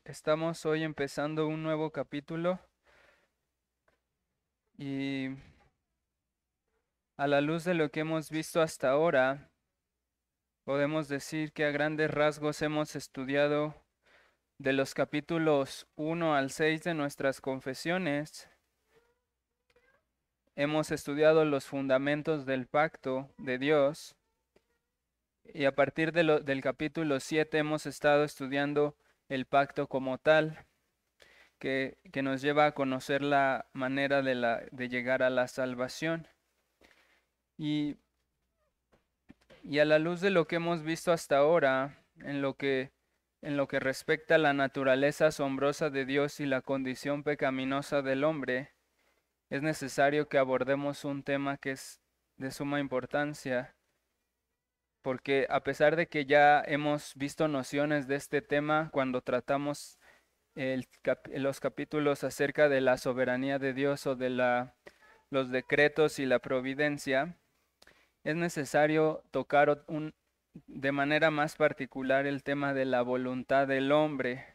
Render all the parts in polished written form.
Estamos hoy empezando un nuevo capítulo y a la luz de lo que hemos visto hasta ahora, podemos decir que a grandes rasgos hemos estudiado de los capítulos 1 al 6 de nuestras confesiones, hemos estudiado los fundamentos del pacto de Dios y a partir del capítulo 7 hemos estado estudiando el pacto como tal. Que nos lleva a conocer la manera de llegar a la salvación. Y, y a la luz de lo que hemos visto hasta ahora, en lo que respecta a la naturaleza asombrosa de Dios y la condición pecaminosa del hombre, es necesario que abordemos un tema que es de suma importancia, porque a pesar de que ya hemos visto nociones de este tema cuando tratamos los capítulos acerca de la soberanía de Dios o de los decretos y la providencia, es necesario tocar de manera más particular el tema de la voluntad del hombre,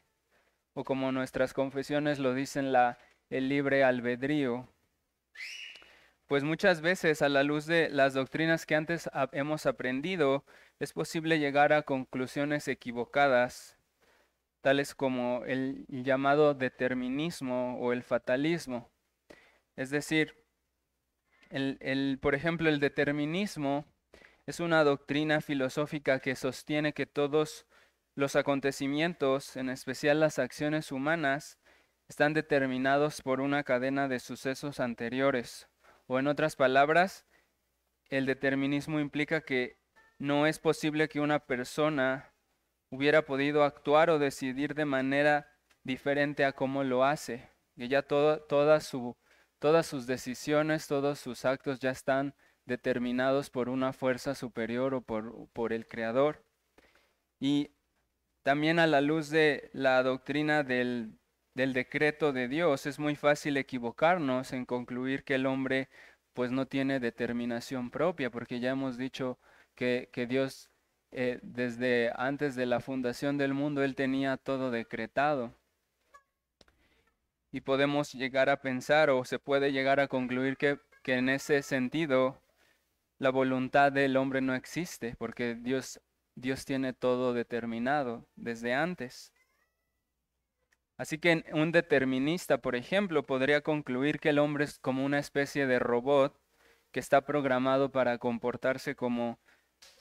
o como nuestras confesiones lo dicen, el libre albedrío. Pues muchas veces a la luz de las doctrinas que antes hemos aprendido, es posible llegar a conclusiones equivocadas, tales como el llamado determinismo o el fatalismo. Es decir, por ejemplo, el determinismo es una doctrina filosófica que sostiene que todos los acontecimientos, en especial las acciones humanas, están determinados por una cadena de sucesos anteriores. O en otras palabras, el determinismo implica que no es posible que una persona hubiera podido actuar o decidir de manera diferente a cómo lo hace. Que ya todas sus decisiones, todos sus actos ya están determinados por una fuerza superior o por el Creador. Y también a la luz de la doctrina del decreto de Dios, es muy fácil equivocarnos en concluir que el hombre pues no tiene determinación propia, porque ya hemos dicho que Dios desde antes de la fundación del mundo, Él tenía todo decretado. Y podemos llegar a pensar o se puede llegar a concluir que en ese sentido la voluntad del hombre no existe, porque Dios tiene todo determinado desde antes. Así que un determinista, por ejemplo, podría concluir que el hombre es como una especie de robot que está programado para comportarse como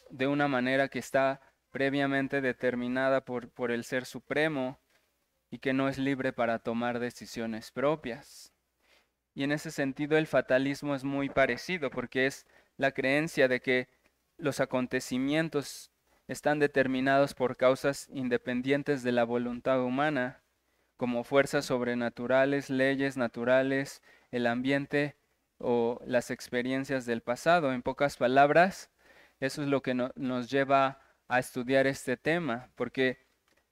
de una manera que está previamente determinada por el Ser Supremo y que no es libre para tomar decisiones propias. Y en ese sentido el fatalismo es muy parecido porque es la creencia de que los acontecimientos están determinados por causas independientes de la voluntad humana, como fuerzas sobrenaturales, leyes naturales, el ambiente o las experiencias del pasado. En pocas palabras, eso es lo que nos lleva a estudiar este tema, porque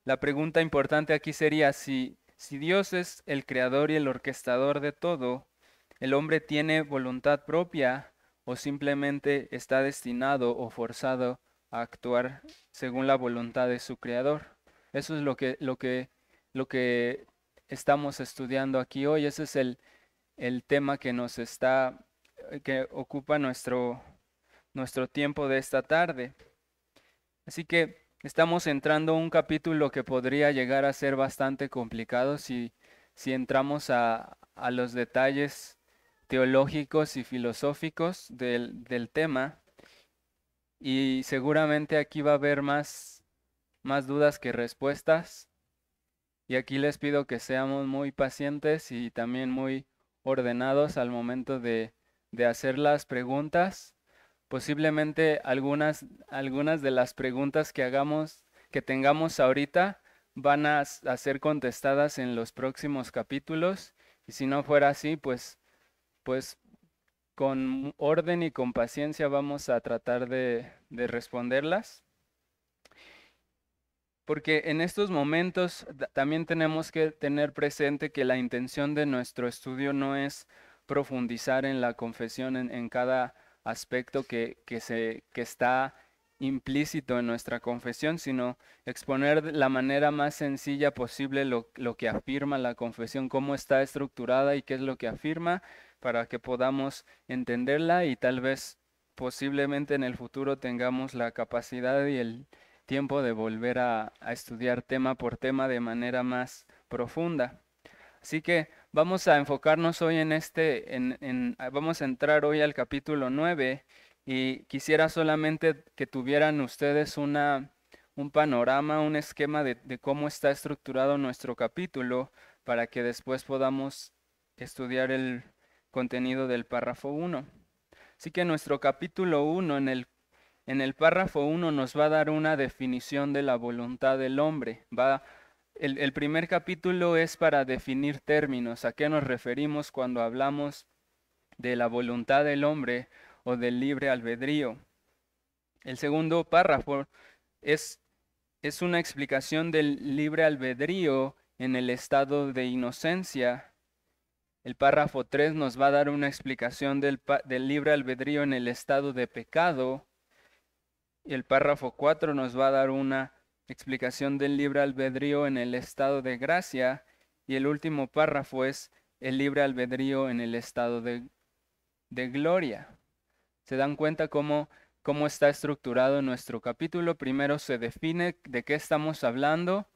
la pregunta importante aquí sería si Dios es el creador y el orquestador de todo, ¿el hombre tiene voluntad propia o simplemente está destinado o forzado a actuar según la voluntad de su creador? Eso es lo que estamos estudiando aquí hoy. Ese es el tema que ocupa nuestro tiempo de esta tarde. Así que estamos entrando a un capítulo que podría llegar a ser bastante complicado si entramos a los detalles teológicos y filosóficos del tema. Y seguramente aquí va a haber más dudas que respuestas. Y aquí les pido que seamos muy pacientes y también muy ordenados al momento de hacer las preguntas. Posiblemente algunas de las preguntas que tengamos ahorita, van a ser contestadas en los próximos capítulos. Y si no fuera así, pues con orden y con paciencia vamos a tratar de responderlas. Porque en estos momentos también tenemos que tener presente que la intención de nuestro estudio no es profundizar en la confesión en cada aspecto que está implícito en nuestra confesión, sino exponer de la manera más sencilla posible lo que afirma la confesión, cómo está estructurada y qué es lo que afirma, para que podamos entenderla y tal vez posiblemente en el futuro tengamos la capacidad y el tiempo de volver a estudiar tema por tema de manera más profunda. Así que vamos a enfocarnos hoy vamos a entrar hoy al capítulo 9 y quisiera solamente que tuvieran ustedes un panorama, un esquema de cómo está estructurado nuestro capítulo para que después podamos estudiar el contenido del párrafo 1. Así que nuestro capítulo 1 en el párrafo 1 nos va a dar una definición de la voluntad del hombre. El primer capítulo es para definir términos, a qué nos referimos cuando hablamos de la voluntad del hombre o del libre albedrío. El segundo párrafo es, es una explicación del libre albedrío en el estado de inocencia. El párrafo 3 nos va a dar una explicación del libre albedrío en el estado de pecado. Y el párrafo 4 nos va a dar una explicación del libre albedrío en el estado de gracia. Y el último párrafo es el libre albedrío en el estado de gloria. ¿Se dan cuenta cómo está estructurado nuestro capítulo? Primero se define de qué estamos hablando.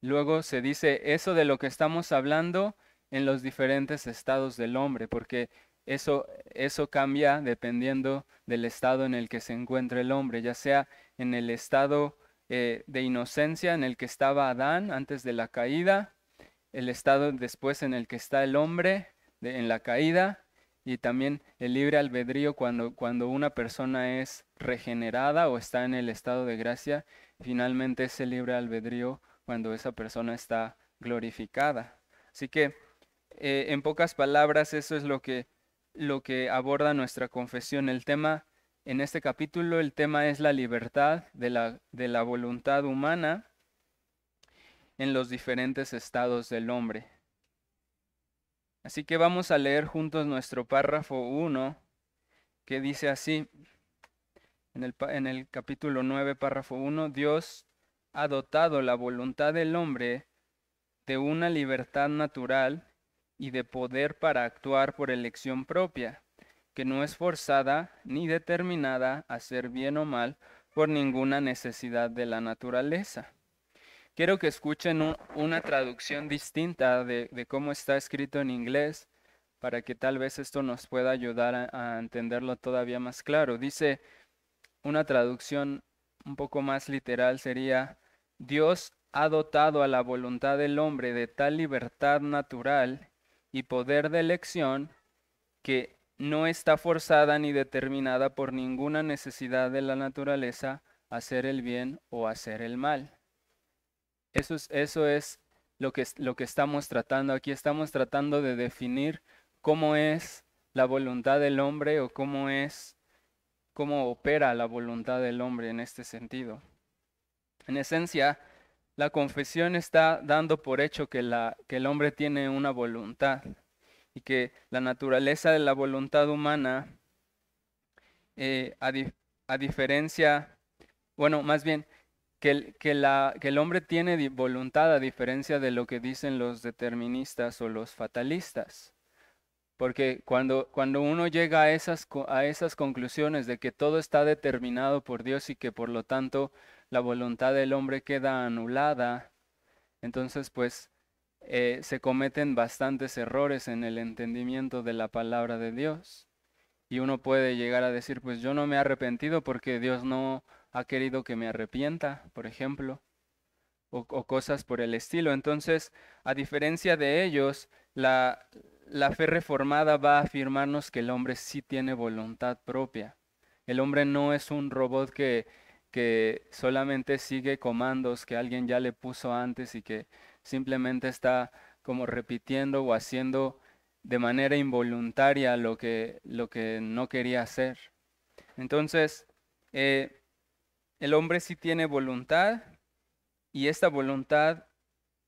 Luego se dice eso de lo que estamos hablando en los diferentes estados del hombre, porque eso cambia dependiendo del estado en el que se encuentra el hombre, ya sea en el estado de inocencia en el que estaba Adán antes de la caída, el estado después en el que está el hombre en la caída, y también el libre albedrío cuando una persona es regenerada o está en el estado de gracia, finalmente ese libre albedrío cuando esa persona está glorificada. Así que, en pocas palabras, eso es lo que aborda nuestra confesión. El tema, en este capítulo, el tema es la libertad de la voluntad humana en los diferentes estados del hombre. Así que vamos a leer juntos nuestro párrafo 1, que dice así, en el capítulo 9, párrafo 1, Dios ha dotado la voluntad del hombre de una libertad natural y de poder para actuar por elección propia, que no es forzada ni determinada a hacer bien o mal por ninguna necesidad de la naturaleza. Quiero que escuchen una traducción distinta de cómo está escrito en inglés, para que tal vez esto nos pueda ayudar a entenderlo todavía más claro. Dice, una traducción un poco más literal sería, Dios ha dotado a la voluntad del hombre de tal libertad natural y poder de elección que no está forzada ni determinada por ninguna necesidad de la naturaleza a hacer el bien o hacer el mal. Eso es lo que estamos tratando aquí. Estamos tratando de definir cómo es la voluntad del hombre o cómo opera la voluntad del hombre en este sentido. En esencia, la confesión está dando por hecho que el hombre tiene una voluntad y que la naturaleza de la voluntad humana, a diferencia, bueno, más bien, que el hombre tiene voluntad a diferencia de lo que dicen los deterministas o los fatalistas. Porque cuando uno llega a esas conclusiones de que todo está determinado por Dios y que por lo tanto la voluntad del hombre queda anulada, entonces pues se cometen bastantes errores en el entendimiento de la palabra de Dios. Y uno puede llegar a decir, pues yo no me he arrepentido porque Dios no ha querido que me arrepienta, por ejemplo, o cosas por el estilo. Entonces, a diferencia de ellos, la fe reformada va a afirmarnos que el hombre sí tiene voluntad propia. El hombre no es un robot que solamente sigue comandos que alguien ya le puso antes y que simplemente está como repitiendo o haciendo de manera involuntaria lo que no quería hacer. Entonces, el hombre sí tiene voluntad y esta voluntad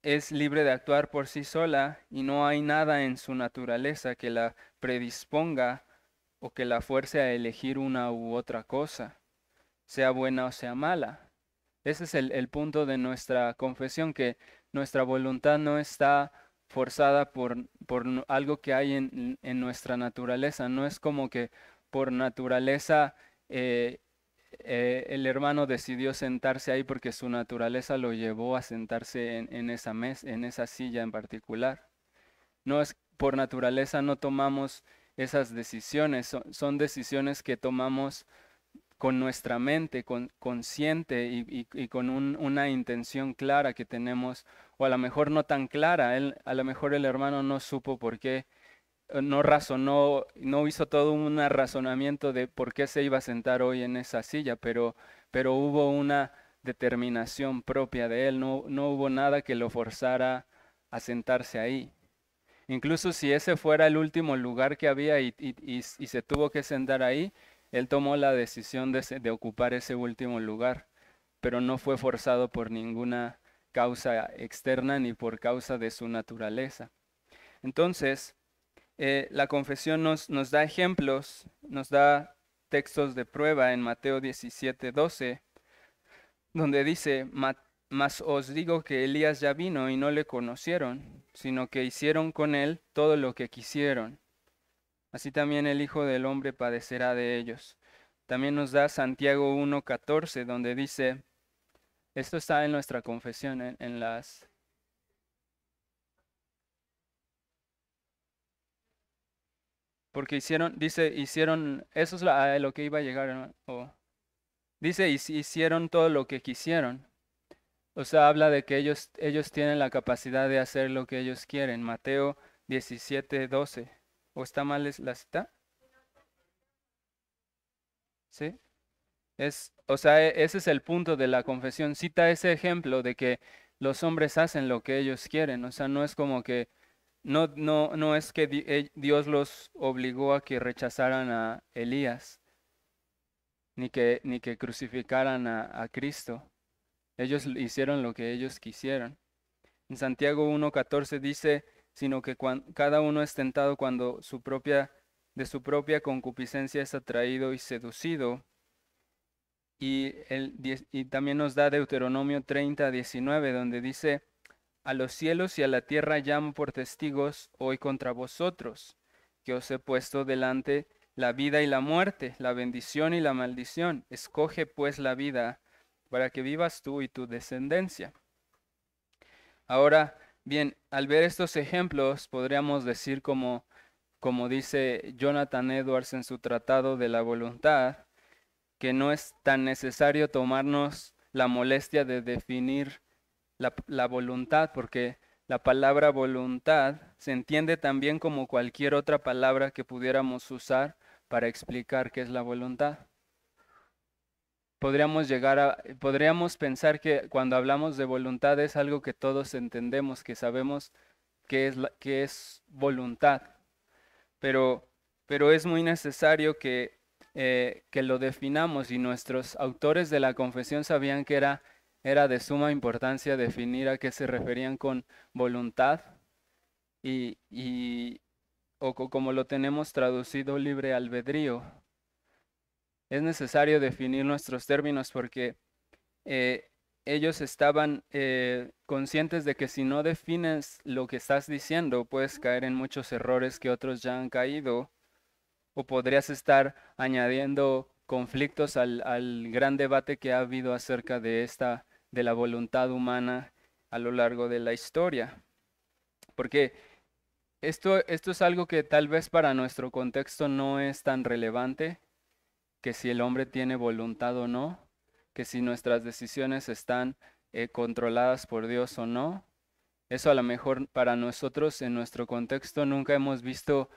es libre de actuar por sí sola y no hay nada en su naturaleza que la predisponga o que la fuerce a elegir una u otra cosa. sea buena o sea mala. Ese es el punto de nuestra confesión, que nuestra voluntad no está forzada por algo que hay en nuestra naturaleza. No es como que por naturaleza eh, el hermano decidió sentarse ahí porque su naturaleza lo llevó a sentarse en esa mesa, en esa silla en particular. No es por naturaleza, no tomamos esas decisiones, son decisiones que tomamos con nuestra mente, consciente y con una intención clara que tenemos, o a lo mejor no tan clara. A lo mejor el hermano no supo por qué, no razonó, no hizo todo un razonamiento de por qué se iba a sentar hoy en esa silla, pero hubo una determinación propia de él, no hubo nada que lo forzara a sentarse ahí. Incluso si ese fuera el último lugar que había y se tuvo que sentar ahí, él tomó la decisión de ocupar ese último lugar, pero no fue forzado por ninguna causa externa ni por causa de su naturaleza. Entonces, la confesión nos da ejemplos, nos da textos de prueba en Mateo 17:12, donde dice: Mas os digo que Elías ya vino y no le conocieron, sino que hicieron con él todo lo que quisieron. Así también el Hijo del Hombre padecerá de ellos. También nos da Santiago 1:14, donde dice, esto está en nuestra confesión, en las... Porque hicieron, eso es a lo que iba a llegar, ¿no? Dice, hicieron todo lo que quisieron. O sea, habla de que ellos tienen la capacidad de hacer lo que ellos quieren. Mateo 17:12. ¿O está mal la cita? ¿Sí? O sea, ese es el punto de la confesión. Cita ese ejemplo de que los hombres hacen lo que ellos quieren. O sea, no es como que, no es que Dios los obligó a que rechazaran a Elías, ni que crucificaran a Cristo. Ellos hicieron lo que ellos quisieron. En Santiago 1:14 dice, sino que cada uno es tentado cuando de su propia concupiscencia es atraído y seducido. Y también nos da Deuteronomio 30:19, donde dice, a los cielos y a la tierra llamo por testigos hoy contra vosotros, que os he puesto delante la vida y la muerte, la bendición y la maldición. Escoge pues la vida para que vivas tú y tu descendencia. Ahora, bien, al ver estos ejemplos, podríamos decir como dice Jonathan Edwards en su Tratado de la Voluntad, que no es tan necesario tomarnos la molestia de definir la voluntad, porque la palabra voluntad se entiende también como cualquier otra palabra que pudiéramos usar para explicar qué es la voluntad. Podríamos pensar que cuando hablamos de voluntad es algo que todos entendemos, que sabemos qué es voluntad, pero, pero es muy necesario que lo definamos, y nuestros autores de la confesión sabían que era de suma importancia definir a qué se referían con voluntad o como lo tenemos traducido, libre albedrío. Es necesario definir nuestros términos porque eh, ellos estaban conscientes de que si no defines lo que estás diciendo, puedes caer en muchos errores que otros ya han caído, o podrías estar añadiendo conflictos al gran debate que ha habido acerca de la voluntad humana a lo largo de la historia. Porque esto es algo que tal vez para nuestro contexto no es tan relevante, que si el hombre tiene voluntad o no, que si nuestras decisiones están controladas por Dios o no. Eso a lo mejor para nosotros en nuestro contexto nunca hemos visto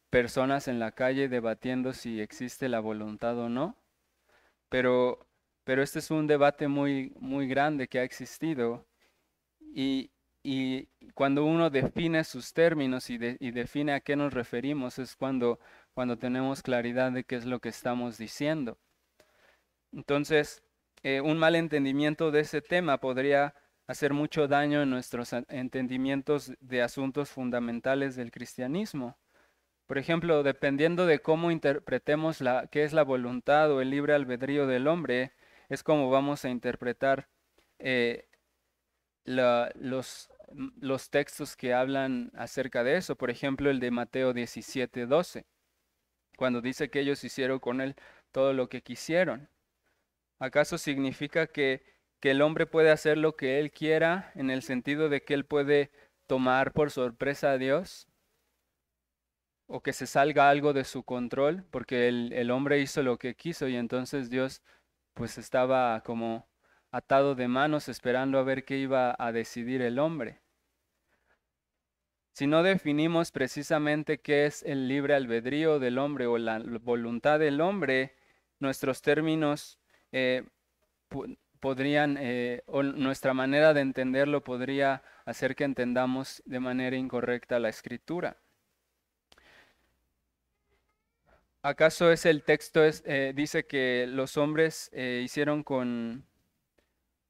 personas en la calle debatiendo si existe la voluntad o no, pero, pero este es un debate muy, muy grande que ha existido, y, y cuando uno define sus términos y define a qué nos referimos es cuando tenemos claridad de qué es lo que estamos diciendo. Entonces, un mal entendimiento de ese tema podría hacer mucho daño en nuestros entendimientos de asuntos fundamentales del cristianismo. Por ejemplo, dependiendo de cómo interpretemos qué es la voluntad o el libre albedrío del hombre, es como vamos a interpretar eh, los textos que hablan acerca de eso. Por ejemplo, el de Mateo 17:12, cuando dice que ellos hicieron con él todo lo que quisieron. ¿Acaso significa que el hombre puede hacer lo que él quiera en el sentido de que él puede tomar por sorpresa a Dios? ¿O que se salga algo de su control? Porque el hombre hizo lo que quiso y entonces Dios pues estaba como atado de manos esperando a ver qué iba a decidir el hombre. Si no definimos precisamente qué es el libre albedrío del hombre o la voluntad del hombre, nuestros términos podrían, o nuestra manera de entenderlo podría hacer que entendamos de manera incorrecta la escritura. ¿Acaso es el texto dice que los hombres hicieron con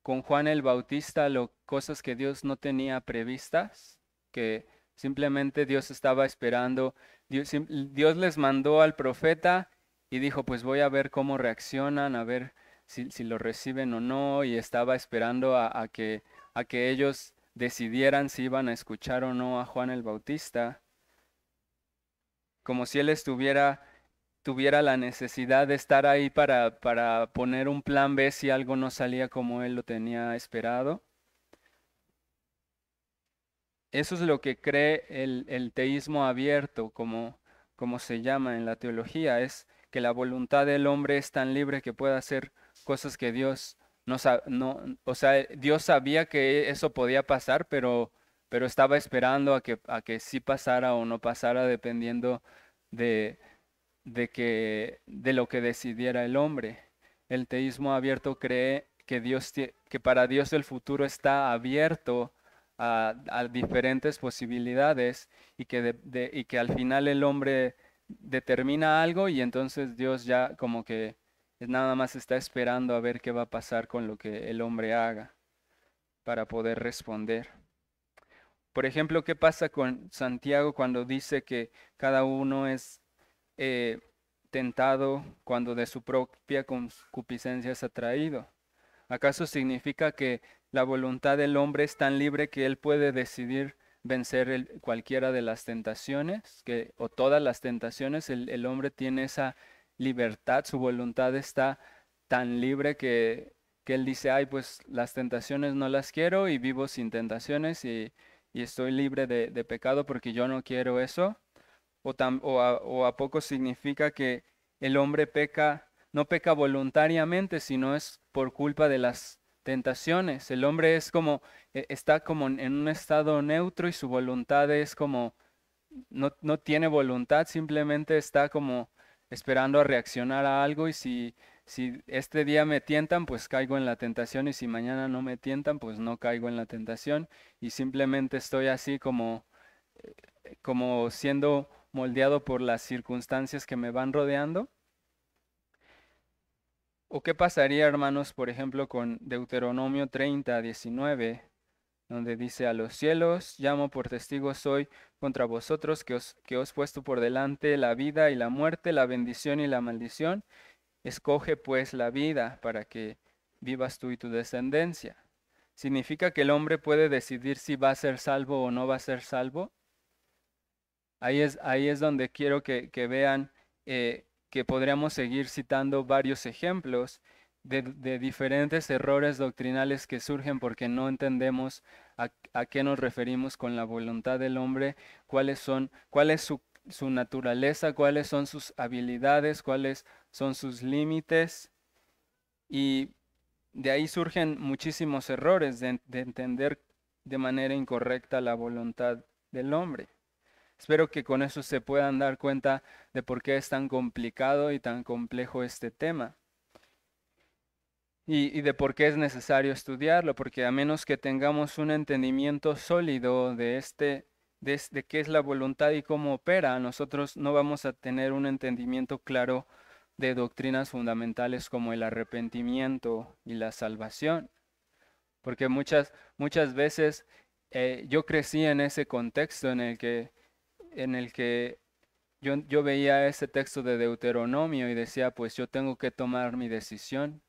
Juan el Bautista cosas que Dios no tenía previstas? Que simplemente Dios estaba esperando, Dios les mandó al profeta y dijo, pues voy a ver cómo reaccionan, a ver si lo reciben o no, y estaba esperando a que ellos decidieran si iban a escuchar o no a Juan el Bautista, como si él tuviera la necesidad de estar ahí para poner un plan B si algo no salía como él lo tenía esperado. Eso es lo que cree el teísmo abierto, como se llama en la teología, es que la voluntad del hombre es tan libre que puede hacer cosas que Dios no, o sea, Dios sabía que eso podía pasar, pero estaba esperando a que sí pasara o no pasara dependiendo de, de lo que decidiera el hombre. El teísmo abierto cree que que para Dios el futuro está abierto a diferentes posibilidades y y que al final el hombre determina algo y entonces Dios ya como que nada más está esperando a ver qué va a pasar con lo que el hombre haga para poder responder. Por ejemplo, ¿qué pasa con Santiago cuando dice que cada uno es eh, tentado cuando de su propia concupiscencia es atraído? ¿Acaso significa que la voluntad del hombre es tan libre que él puede decidir vencer cualquiera de las tentaciones, o todas las tentaciones? El hombre tiene esa libertad, su voluntad está tan libre que él dice, ay, pues las tentaciones no las quiero y vivo sin tentaciones y estoy libre de pecado porque yo no quiero eso. O a poco significa que el hombre peca, no peca voluntariamente, sino es por culpa de las tentaciones. El hombre es como, está como en un estado neutro y su voluntad es como, no tiene voluntad, simplemente está como esperando a reaccionar a algo y si este día me tientan, pues caigo en la tentación y si mañana no me tientan, pues no caigo en la tentación y simplemente estoy así como siendo moldeado por las circunstancias que me van rodeando. ¿O qué pasaría, hermanos, por ejemplo, con Deuteronomio 30:19, donde dice, a los cielos llamo por testigos hoy contra vosotros que os puesto por delante la vida y la muerte, la bendición y la maldición? Escoge pues la vida para que vivas tú y tu descendencia. ¿Significa que el hombre puede decidir si va a ser salvo o no va a ser salvo? Ahí es donde quiero que vean que podríamos seguir citando varios ejemplos de diferentes errores doctrinales que surgen porque no entendemos a qué nos referimos con la voluntad del hombre, cuál es su naturaleza, cuáles son sus habilidades, cuáles son sus límites. Y de ahí surgen muchísimos errores de entender de manera incorrecta la voluntad del hombre. Espero que con eso se puedan dar cuenta de por qué es tan complicado y tan complejo este tema y de por qué es necesario estudiarlo, porque a menos que tengamos un entendimiento sólido de qué es la voluntad y cómo opera, nosotros no vamos a tener un entendimiento claro de doctrinas fundamentales como el arrepentimiento y la salvación, porque muchas veces yo crecí en ese contexto en el que yo veía ese texto de Deuteronomio y decía, pues yo tengo que tomar mi decisión.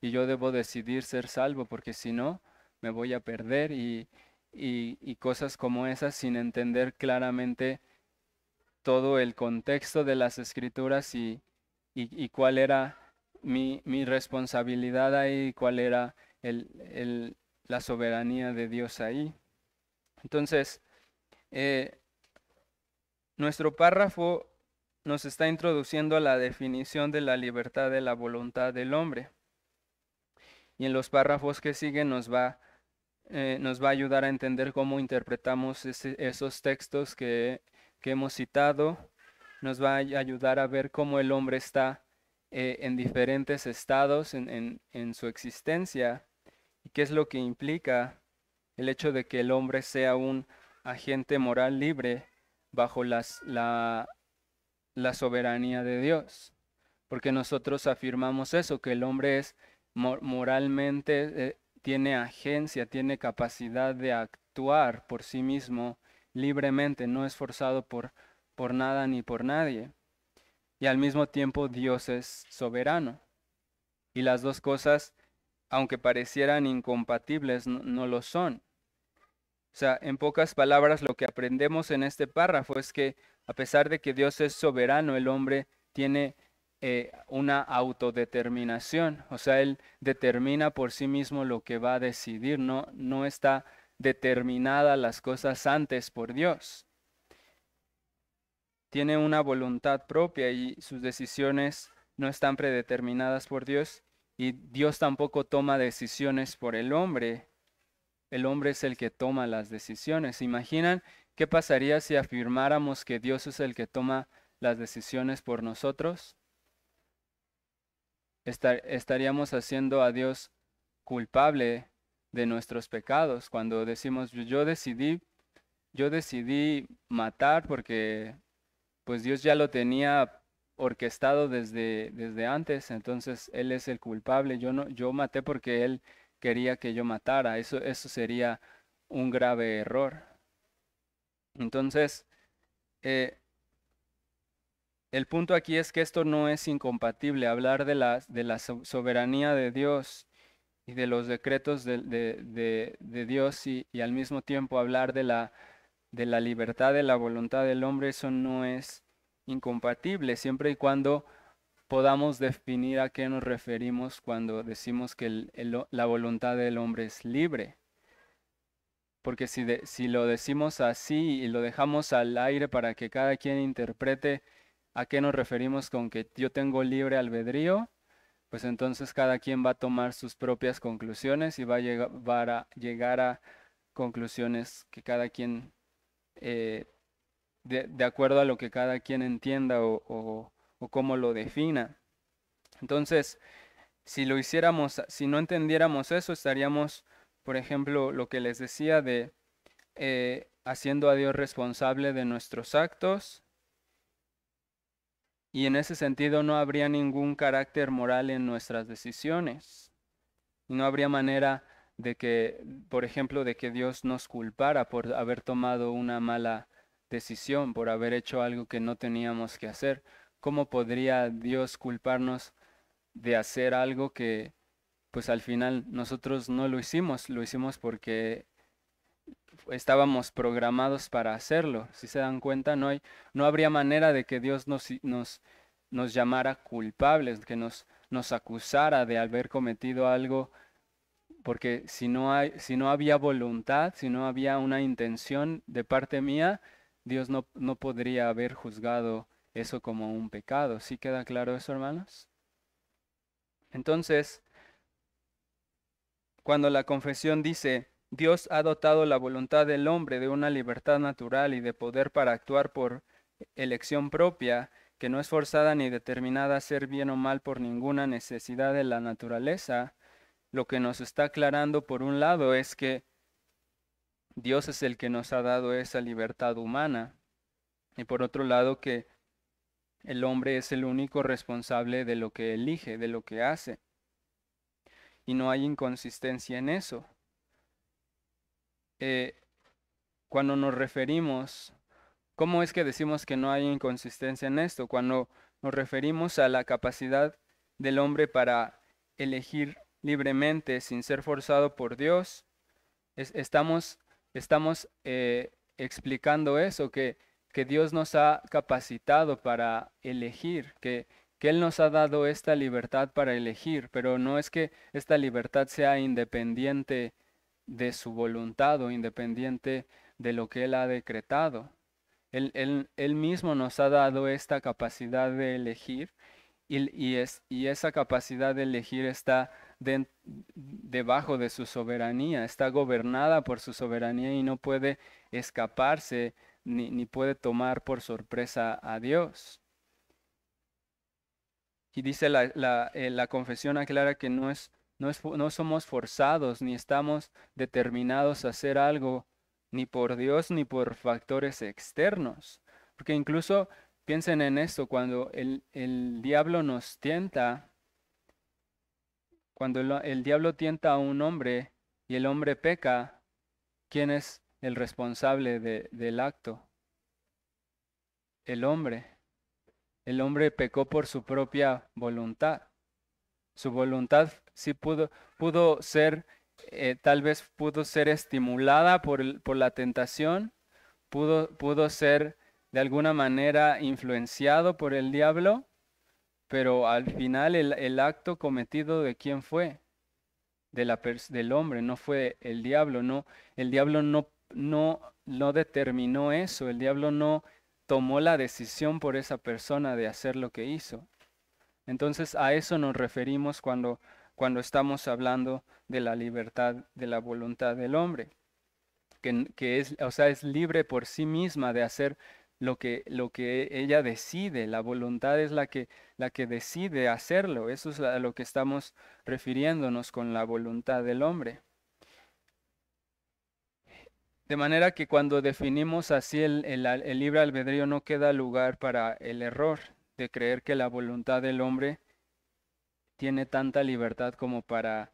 y yo debo decidir ser salvo, porque si no, me voy a perder y cosas como esas sin entender claramente todo el contexto de las escrituras y cuál era mi responsabilidad ahí, cuál era la soberanía de Dios ahí. Entonces, eh, nuestro párrafo nos está introduciendo a la definición de la libertad de la voluntad del hombre. Y en los párrafos que siguen nos va a ayudar a entender cómo interpretamos esos textos que hemos citado. Nos va a ayudar a ver cómo el hombre está en diferentes estados en su existencia y qué es lo que implica el hecho de que el hombre sea un agente moral libre bajo la soberanía de Dios. Porque nosotros afirmamos eso, que el hombre es moralmente, tiene agencia, tiene capacidad de actuar por sí mismo libremente, no es forzado por nada ni por nadie. Y al mismo tiempo Dios es soberano. Y las dos cosas, aunque parecieran incompatibles, no lo son. O sea, en pocas palabras, lo que aprendemos en este párrafo es que a pesar de que Dios es soberano, el hombre tiene una autodeterminación. O sea, él determina por sí mismo lo que va a decidir, no está determinada las cosas antes por Dios. Tiene una voluntad propia y sus decisiones no están predeterminadas por Dios y Dios tampoco toma decisiones por el hombre. El hombre es el que toma las decisiones. ¿Se imaginan qué pasaría si afirmáramos que Dios es el que toma las decisiones por nosotros? Estaríamos haciendo a Dios culpable de nuestros pecados cuando decimos yo decidí matar porque pues Dios ya lo tenía orquestado desde antes, entonces Él es el culpable. Yo maté porque Él quería que yo matara. Eso sería un grave error. Entonces, eh, el punto aquí es que esto no es incompatible. Hablar de la soberanía de Dios y de los decretos de Dios y al mismo tiempo hablar de la libertad de la voluntad del hombre, eso no es incompatible, siempre y cuando podamos definir a qué nos referimos cuando decimos que la voluntad del hombre es libre. Porque si lo decimos así y lo dejamos al aire para que cada quien interprete a qué nos referimos con que yo tengo libre albedrío, pues entonces cada quien va a tomar sus propias conclusiones y va a llegar a conclusiones que cada quien, eh, de acuerdo a lo que cada quien entienda o cómo lo defina. Entonces, si no entendiéramos eso, estaríamos, por ejemplo, lo que les decía de haciendo a Dios responsable de nuestros actos, y en ese sentido no habría ningún carácter moral en nuestras decisiones. Y no habría manera de que, por ejemplo, de que Dios nos culpara por haber tomado una mala decisión, por haber hecho algo que no teníamos que hacer. ¿Cómo podría Dios culparnos de hacer algo que, pues al final nosotros no lo hicimos porque estábamos programados para hacerlo? Si se dan cuenta, no habría manera de que Dios nos llamara culpables, que nos acusara de haber cometido algo, porque si no había voluntad, si no había una intención de parte mía, Dios no podría haber juzgado eso como un pecado. ¿Sí queda claro eso, hermanos? Entonces, cuando la confesión dice, Dios ha dotado la voluntad del hombre de una libertad natural y de poder para actuar por elección propia, que no es forzada ni determinada a hacer bien o mal por ninguna necesidad de la naturaleza, lo que nos está aclarando por un lado es que Dios es el que nos ha dado esa libertad humana, y por otro lado que el hombre es el único responsable de lo que elige, de lo que hace, y no hay inconsistencia en eso. Eh, Cuando nos referimos, ¿cómo es que decimos que no hay inconsistencia en esto? Cuando nos referimos a la capacidad del hombre para elegir libremente sin ser forzado por Dios, estamos explicando eso, que Dios nos ha capacitado para elegir, que Él nos ha dado esta libertad para elegir, pero no es que esta libertad sea independiente de su voluntad o independiente de lo que Él ha decretado. Él mismo nos ha dado esta capacidad de elegir y esa capacidad de elegir está debajo de su soberanía, está gobernada por su soberanía y no puede escaparse ni puede tomar por sorpresa a Dios. Y dice la confesión aclara que no somos forzados ni estamos determinados a hacer algo ni por Dios ni por factores externos. Porque incluso piensen en esto, cuando el diablo nos tienta, cuando el diablo tienta a un hombre y el hombre peca, ¿quién es el responsable del acto? El hombre. El hombre pecó por su propia voluntad. Su voluntad sí pudo ser, tal vez pudo ser estimulada por la tentación, pudo ser de alguna manera influenciado por el diablo, pero al final el acto cometido de quién fue, del hombre, no fue el diablo, no, el diablo no determinó eso, el diablo no tomó la decisión por esa persona de hacer lo que hizo. Entonces a eso nos referimos cuando estamos hablando de la libertad de la voluntad del hombre, que es, o sea, es libre por sí misma de hacer lo que ella decide. La voluntad es la que decide hacerlo. Eso es a lo que estamos refiriéndonos con la voluntad del hombre. De manera que cuando definimos así el libre albedrío no queda lugar para el error de creer que la voluntad del hombre tiene tanta libertad como para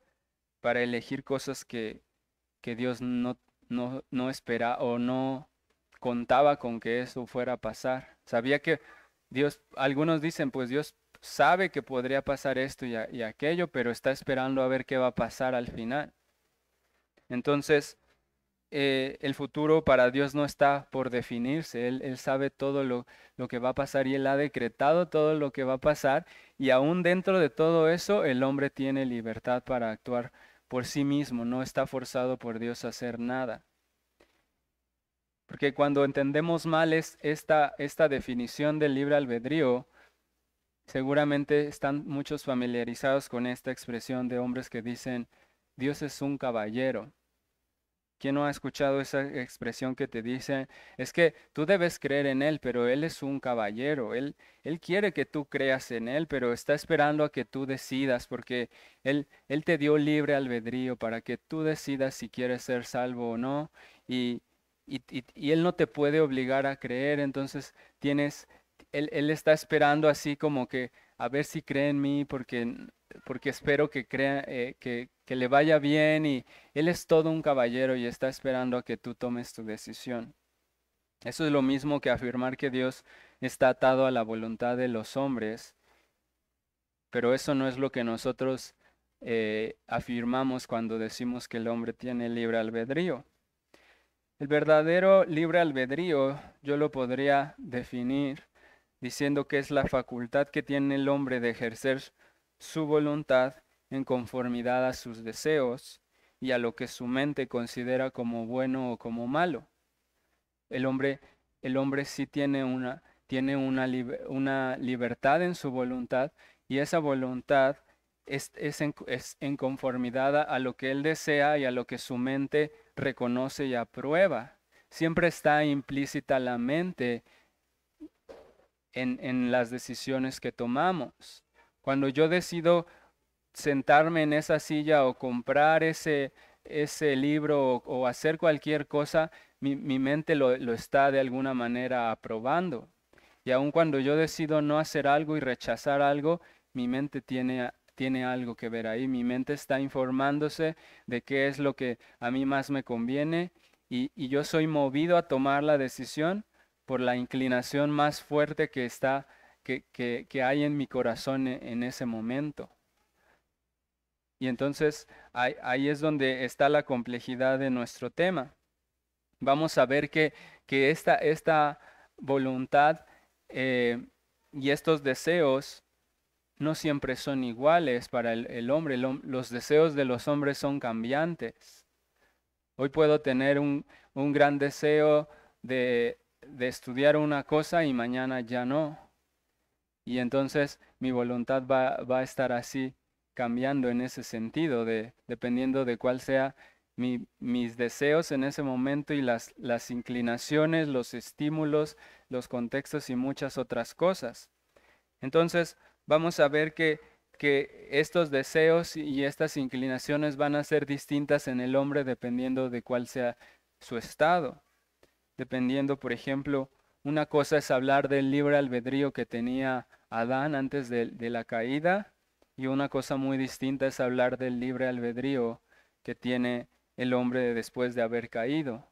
elegir cosas que Dios no espera o no contaba con que eso fuera a pasar. Sabía que Dios, algunos dicen, pues Dios sabe que podría pasar esto y aquello, pero está esperando a ver qué va a pasar al final. Entonces, el futuro para Dios no está por definirse, Él sabe todo lo que va a pasar y Él ha decretado todo lo que va a pasar y aún dentro de todo eso el hombre tiene libertad para actuar por sí mismo, no está forzado por Dios a hacer nada. Porque cuando entendemos mal esta definición del libre albedrío, seguramente están muchos familiarizados con esta expresión de hombres que dicen, Dios es un caballero. ¿Quién no ha escuchado esa expresión que te dice, es que tú debes creer en Él, pero Él es un caballero, Él quiere que tú creas en Él, pero está esperando a que tú decidas, porque Él te dio libre albedrío para que tú decidas si quieres ser salvo o no, y, y Él no te puede obligar a creer, entonces Él está esperando así como que a ver si cree en mí, porque espero que crea, que le vaya bien y Él es todo un caballero y está esperando a que tú tomes tu decisión. Eso es lo mismo que afirmar que Dios está atado a la voluntad de los hombres, pero eso no es lo que nosotros afirmamos cuando decimos que el hombre tiene libre albedrío. El verdadero libre albedrío yo lo podría definir diciendo que es la facultad que tiene el hombre de ejercer su voluntad en conformidad a sus deseos y a lo que su mente considera como bueno o como malo. El hombre, el hombre sí tiene una libertad en su voluntad y esa voluntad es en conformidad a lo que él desea y a lo que su mente reconoce y aprueba. Siempre está implícita la mente en las decisiones que tomamos. Cuando yo decido sentarme en esa silla o comprar ese libro o hacer cualquier cosa, mi mente lo está de alguna manera aprobando. Y aun cuando yo decido no hacer algo y rechazar algo, mi mente tiene algo que ver ahí. Mi mente está informándose de qué es lo que a mí más me conviene y yo soy movido a tomar la decisión por la inclinación más fuerte que hay en mi corazón en ese momento. Y entonces ahí es donde está la complejidad de nuestro tema. Vamos a ver que esta voluntad eh, y estos deseos no siempre son iguales para el hombre. Los deseos de los hombres son cambiantes. Hoy puedo tener un gran deseo de estudiar una cosa y mañana ya no. Y entonces mi voluntad va a estar así cambiando en ese sentido, dependiendo de cuál sea mis deseos en ese momento y las inclinaciones, los estímulos, los contextos y muchas otras cosas. Entonces vamos a ver que estos deseos y estas inclinaciones van a ser distintas en el hombre dependiendo de cuál sea su estado. Dependiendo, por ejemplo, una cosa es hablar del libre albedrío que tenía Adán antes de la caída y una cosa muy distinta es hablar del libre albedrío que tiene el hombre después de haber caído.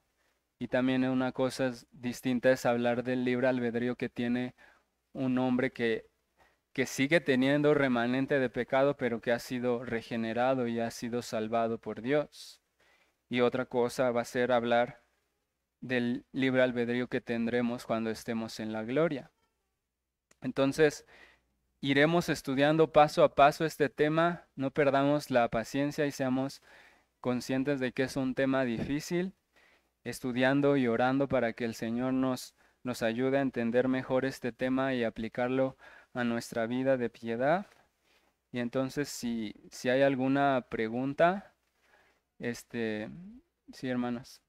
Y también una cosa distinta es hablar del libre albedrío que tiene un hombre que sigue teniendo remanente de pecado, pero que ha sido regenerado y ha sido salvado por Dios. Y otra cosa va a ser hablar del libre albedrío que tendremos cuando estemos en la gloria. Entonces, iremos estudiando paso a paso este tema, no perdamos la paciencia y seamos conscientes de que es un tema difícil, estudiando y orando para que el Señor nos ayude a entender mejor este tema y aplicarlo a nuestra vida de piedad. Y entonces, si hay alguna pregunta, este, sí, hermanos.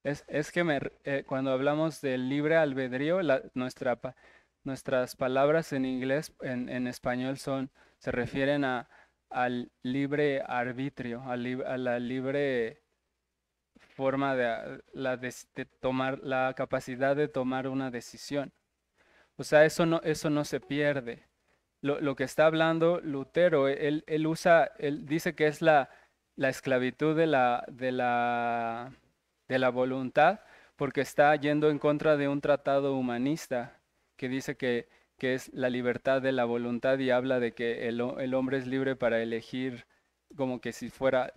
Es que cuando hablamos del libre albedrío, nuestras palabras en inglés, en español se refieren al libre arbitrio, a la libre forma de tomar, la capacidad de tomar una decisión. O sea, eso no se pierde. Lo que está hablando Lutero, él dice que es la esclavitud de la voluntad, porque está yendo en contra de un tratado humanista que dice que es la libertad de la voluntad y habla de que el hombre es libre para elegir como que si fuera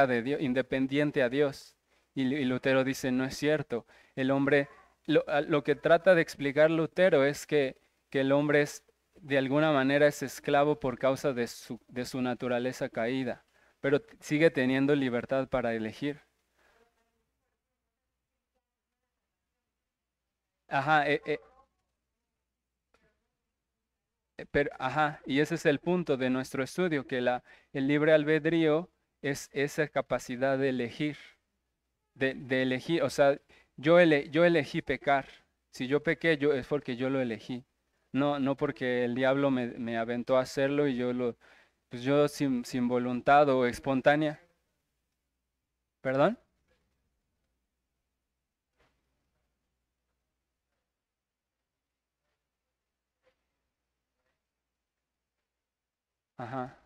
de Dios, independiente a Dios. Y Lutero dice, no es cierto. El hombre, lo que trata de explicar Lutero es que el hombre es de alguna manera es esclavo por causa de su naturaleza caída, pero sigue teniendo libertad para elegir. Ajá, pero, ajá, y ese es el punto de nuestro estudio, que el libre albedrío es esa capacidad de elegir, de elegir, o sea, yo elegí pecar. Si yo pequé, es porque yo lo elegí. No porque el diablo me aventó a hacerlo y pues yo sin voluntad o espontánea. ¿Perdón? Ajá.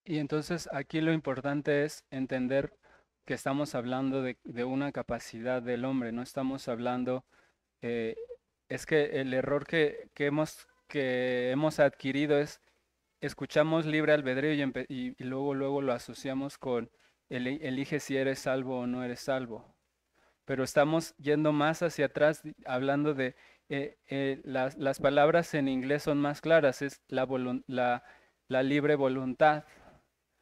Y entonces aquí lo importante es entender que estamos hablando de una capacidad del hombre, no estamos hablando, eh, es que el error que hemos adquirido es, escuchamos libre albedrío y luego lo asociamos con elige si eres salvo o no eres salvo. Pero estamos yendo más hacia atrás, hablando de, las palabras en inglés son más claras, es la libre voluntad.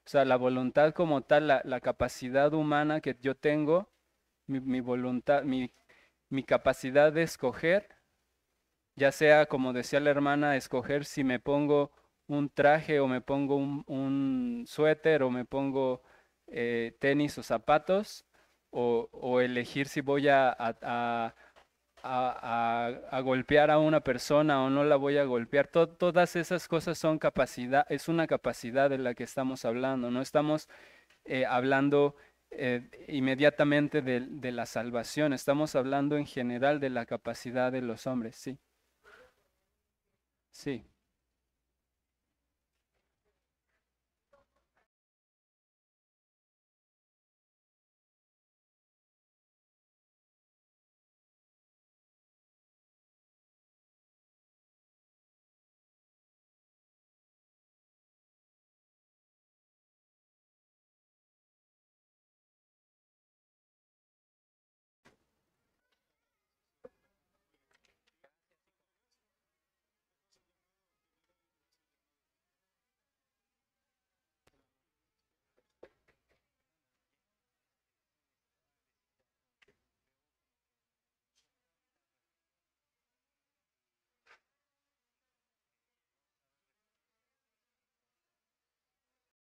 O sea, la voluntad como tal, la capacidad humana que yo tengo, mi voluntad, mi capacidad de escoger, ya sea, como decía la hermana, escoger si me pongo un traje o me pongo un suéter o me pongo tenis o zapatos, o elegir si voy a golpear a una persona o no la voy a golpear. Todas esas cosas son capacidad, es una capacidad de la que estamos hablando. No estamos hablando inmediatamente de la salvación, estamos hablando en general de la capacidad de los hombres, sí, sí.